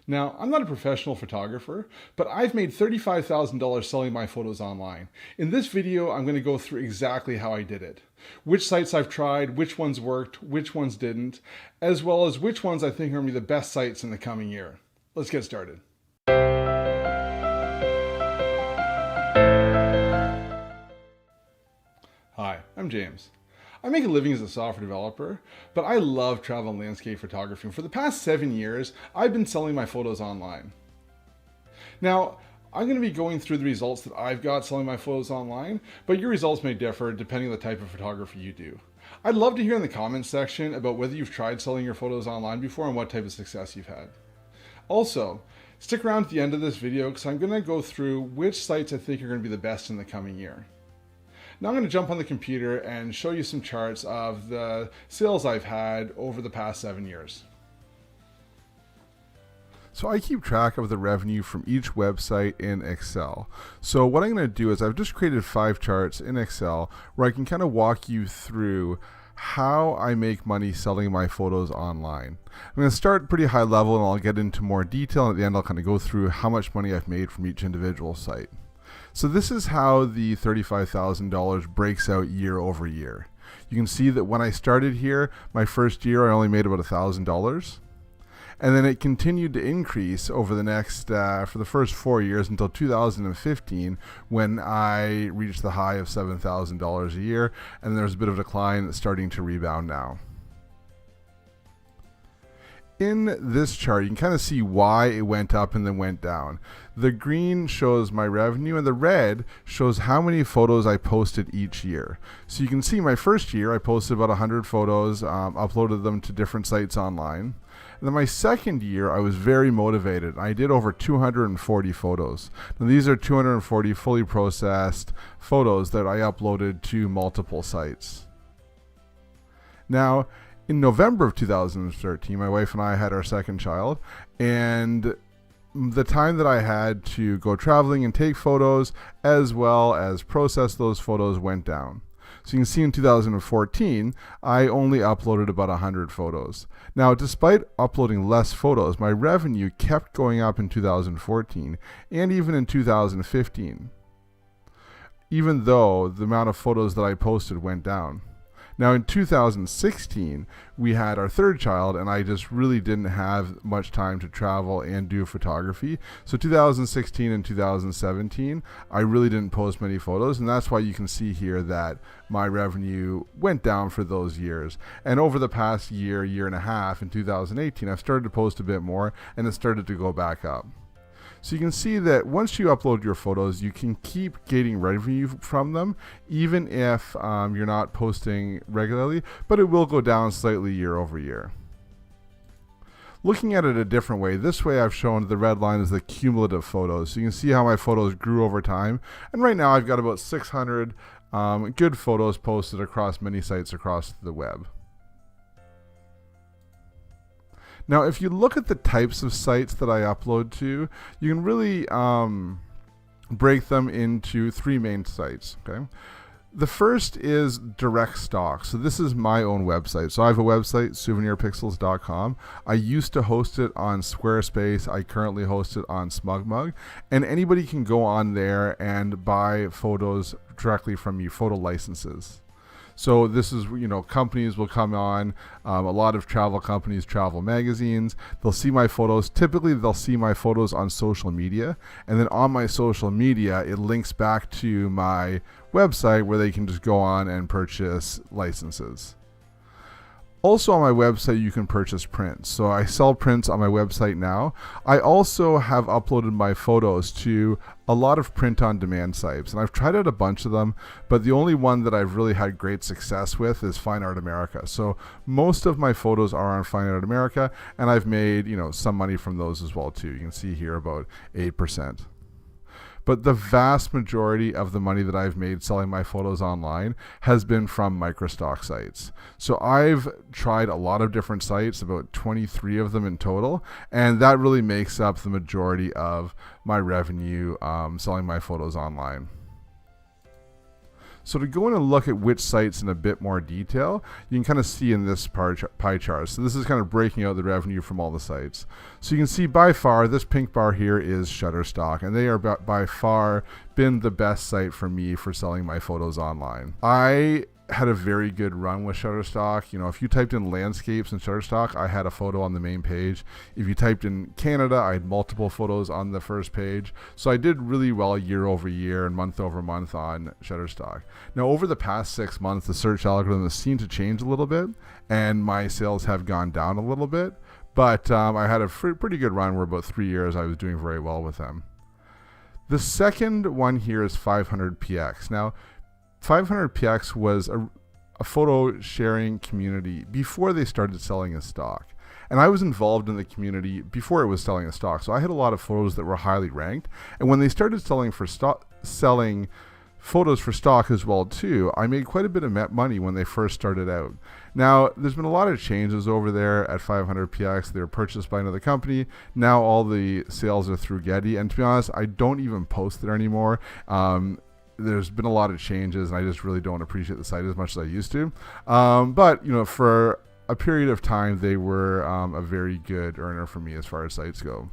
Now, I'm not a professional photographer, but I've made $35,000 selling my photos online. In this video, I'm going to go through exactly how I did it. Which sites I've tried, which ones worked, which ones didn't, as well as which ones I think are going to be the best sites in the coming year. Let's get started. Hi, I'm James. I make a living as a software developer, but I love travel and landscape photography. For the past 7 years, I've been selling my photos online. Now, I'm going to be going through the results that I've got selling my photos online, but your results may differ depending on the type of photography you do. I'd love to hear in the comments section about whether you've tried selling your photos online before and what type of success you've had. Also, stick around at the end of this video because I'm going to go through which sites I think are going to be the best in the coming year. Now I'm going to jump on the computer and show you some charts of the sales I've had over the past 7 years. So I keep track of the revenue from each website in Excel. So what I'm going to do is I've just created 5 charts in Excel where I can kind of walk you through how I make money selling my photos online. I'm going to start pretty high level and I'll get into more detail, and at the end I'll kind of go through how much money I've made from each individual site. So this is how the $35,000 breaks out year over year. You can see that when I started here, my first year I only made about $1,000. And then it continued to increase over the next, for the first 4 years until 2015, when I reached the high of $7,000 a year. And there's a bit of a decline that's starting to rebound now. In this chart, you can kind of see why it went up and then went down. The green shows my revenue and the red shows how many photos I posted each year. So you can see my first year I posted about 100 photos, uploaded them to different sites online. And then my second year I was very motivated. I did over 240 photos. Now these are 240 fully processed photos that I uploaded to multiple sites. Now, in November of 2013, my wife and I had our second child, and the time that I had to go traveling and take photos as well as process those photos went down. So you can see in 2014, I only uploaded about 100 photos. Now, despite uploading less photos, my revenue kept going up in 2014 and even in 2015, even though the amount of photos that I posted went down. Now in 2016, we had our third child, and I just really didn't have much time to travel and do photography. So 2016 and 2017, I really didn't post many photos, and that's why you can see here that my revenue went down for those years. And over the past year, year and a half, in 2018, I've started to post a bit more, and it started to go back up. So you can see that once you upload your photos, you can keep getting revenue from them, even if you're not posting regularly, but it will go down slightly year over year. Looking at it a different way, this way I've shown the red line is the cumulative photos. So you can see how my photos grew over time. And right now I've got about 600 good photos posted across many sites across the web. Now, if you look at the types of sites that I upload to, you can really break them into 3 main sites. Okay, the first is direct stock. So this is my own website. So I have a website, souvenirpixels.com. I used to host it on Squarespace. I currently host it on SmugMug, and anybody can go on there and buy photos directly from me, photo licenses. So this is, companies will come on, a lot of travel companies, travel magazines, they'll see my photos. Typically, they'll see my photos on social media, and then on my social media, it links back to my website where they can just go on and purchase licenses. Also on my website, you can purchase prints. So I sell prints on my website now. I also have uploaded my photos to a lot of print-on-demand sites, and I've tried out a bunch of them, but the only one that I've really had great success with is Fine Art America. So most of my photos are on Fine Art America, and I've made, some money from those as well too. You can see here about 8%. But the vast majority of the money that I've made selling my photos online has been from Microstock sites. So I've tried a lot of different sites, about 23 of them in total, and that really makes up the majority of my revenue selling my photos online. So to go in and look at which sites in a bit more detail, you can kind of see in this pie chart. So this is kind of breaking out the revenue from all the sites. So you can see by far, this pink bar here is Shutterstock, and they are by far been the best site for me for selling my photos online. I had a very good run with Shutterstock. You know, if you typed in landscapes in Shutterstock, I had a photo on the main page. If you typed in Canada, I had multiple photos on the first page. So I did really well year over year and month over month on Shutterstock. Now, over the past 6 months, the search algorithm has seemed to change a little bit, and my sales have gone down a little bit. But I had a pretty good run where about 3 years I was doing very well with them. The second one here is 500px. Now, 500px was a photo sharing community before they started selling as stock. And I was involved in the community before it was selling as stock. So I had a lot of photos that were highly ranked. And when they started selling photos for stock as well too, I made quite a bit of money when they first started out. Now, there's been a lot of changes over there at 500px. They were purchased by another company. Now all the sales are through Getty. And to be honest, I don't even post there anymore. There's been a lot of changes, and I just really don't appreciate the site as much as I used to. But, you know, for a period of time, they were a very good earner for me as far as sites go.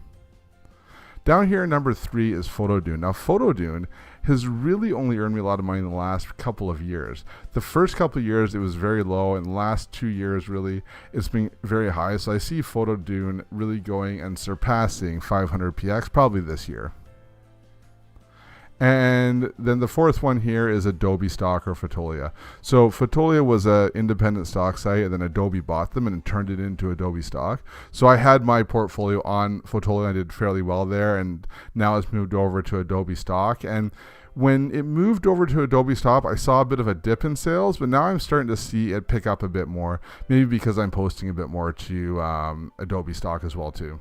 Down here, number 3 is Photerloo. Now, Photerloo has really only earned me a lot of money in the last couple of years. The first couple of years, it was very low, and the last 2 years, really, it's been very high. So I see Photerloo really going and surpassing 500px probably this year. And then the fourth one here is Adobe Stock or Photerloo. So Photerloo was an independent stock site, and then Adobe bought them and turned it into Adobe Stock. So I had my portfolio on Photerloo. I did fairly well there, and now it's moved over to Adobe Stock. And when it moved over to Adobe Stock, I saw a bit of a dip in sales, but now I'm starting to see it pick up a bit more, maybe because I'm posting a bit more to Adobe Stock as well too.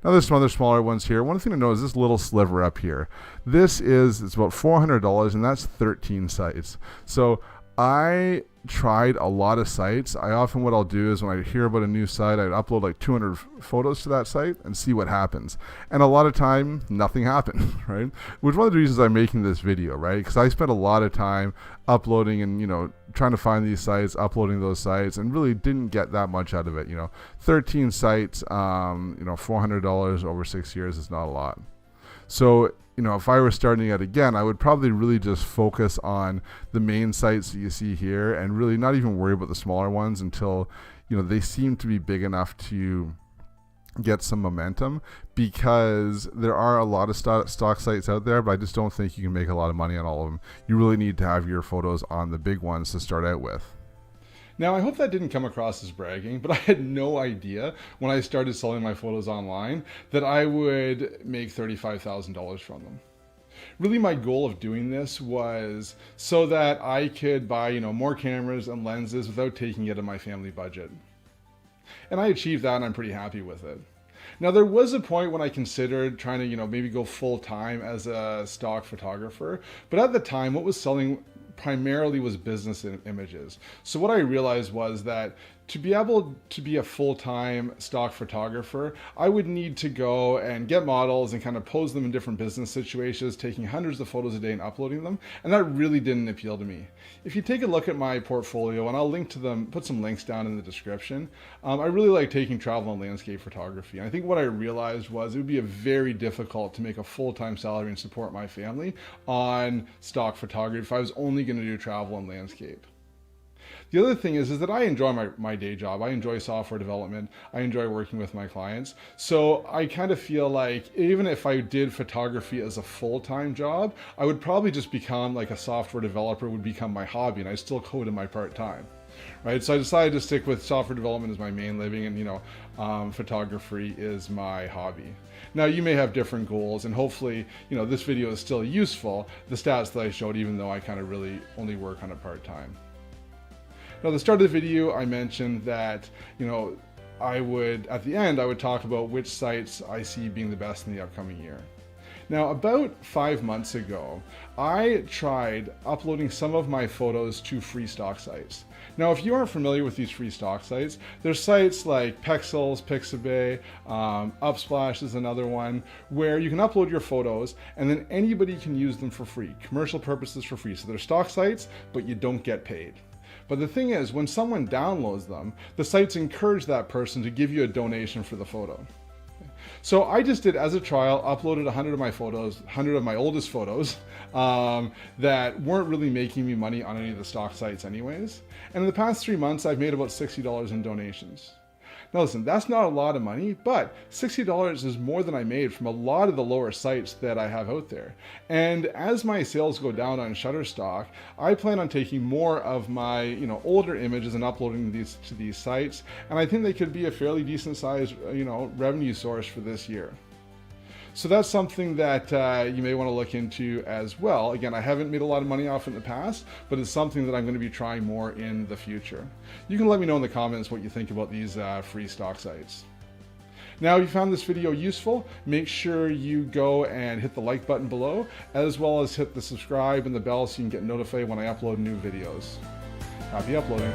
Now there's some other smaller ones here. One thing to know is this little sliver up here. It's about $400, and that's 13 sites. So I tried a lot of sites. What I'll do is when I hear about a new site, I'd upload like 200 photos to that site and see what happens. And a lot of time, nothing happened, right? Which is one of the reasons I'm making this video, right? Because I spent a lot of time uploading and, you know, trying to find these sites, uploading those sites, and really didn't get that much out of it. You know, 13 sites, $400 over 6 years is not a lot. So, you know, if I were starting out again, I would probably really just focus on the main sites that you see here and really not even worry about the smaller ones until, you know, they seem to be big enough to get some momentum, because there are a lot of stock sites out there, but I just don't think you can make a lot of money on all of them. You really need to have your photos on the big ones to start out with. Now, I hope that didn't come across as bragging, but I had no idea when I started selling my photos online that I would make $35,000 from them. Really, my goal of doing this was so that I could buy, you know, more cameras and lenses without taking it out of my family budget. And I achieved that, and I'm pretty happy with it. Now, there was a point when I considered trying to, you know, maybe go full time as a stock photographer, but at the time, what was selling primarily was business images. So what I realized was that to be able to be a full-time stock photographer, I would need to go and get models and kind of pose them in different business situations, taking hundreds of photos a day and uploading them. And that really didn't appeal to me. If you take a look at my portfolio, and I'll link to them, put some links down in the description, I really like taking travel and landscape photography. And I think what I realized was it would be very difficult to make a full-time salary and support my family on stock photography if I was only going to do travel and landscape. The other thing is that I enjoy my day job. I enjoy software development. I enjoy working with my clients. So I kind of feel like even if I did photography as a full-time job, I would probably just become like a software developer would become my hobby, and I still code in my part-time. Right? So I decided to stick with software development as my main living, and, you know, photography is my hobby. Now, you may have different goals, and hopefully, you know, this video is still useful, the stats that I showed, even though I kind of really only work on it part-time. Now, at the start of the video, I mentioned that, you know, at the end, I would talk about which sites I see being the best in the upcoming year. Now, about 5 months ago, I tried uploading some of my photos to free stock sites. Now, if you aren't familiar with these free stock sites, there's sites like Pexels, Pixabay, Upsplash is another one, where you can upload your photos and then anybody can use them for free, commercial purposes for free. So they're stock sites, but you don't get paid. But the thing is, when someone downloads them, the sites encourage that person to give you a donation for the photo. So I just did, as a trial, uploaded 100 of my photos, 100 of my oldest photos that weren't really making me money on any of the stock sites anyways. And in the past 3 months, I've made about $60 in donations. Now listen, that's not a lot of money, but $60 is more than I made from a lot of the lower sites that I have out there. And as my sales go down on Shutterstock, I plan on taking more of my older images and uploading these to these sites. And I think they could be a fairly decent sized revenue source for this year. So that's something that you may want to look into as well. Again, I haven't made a lot of money off it in the past, but it's something that I'm going to be trying more in the future. You can let me know in the comments what you think about these free stock sites. Now, if you found this video useful, make sure you go and hit the like button below, as well as hit the subscribe and the bell so you can get notified when I upload new videos. Happy uploading.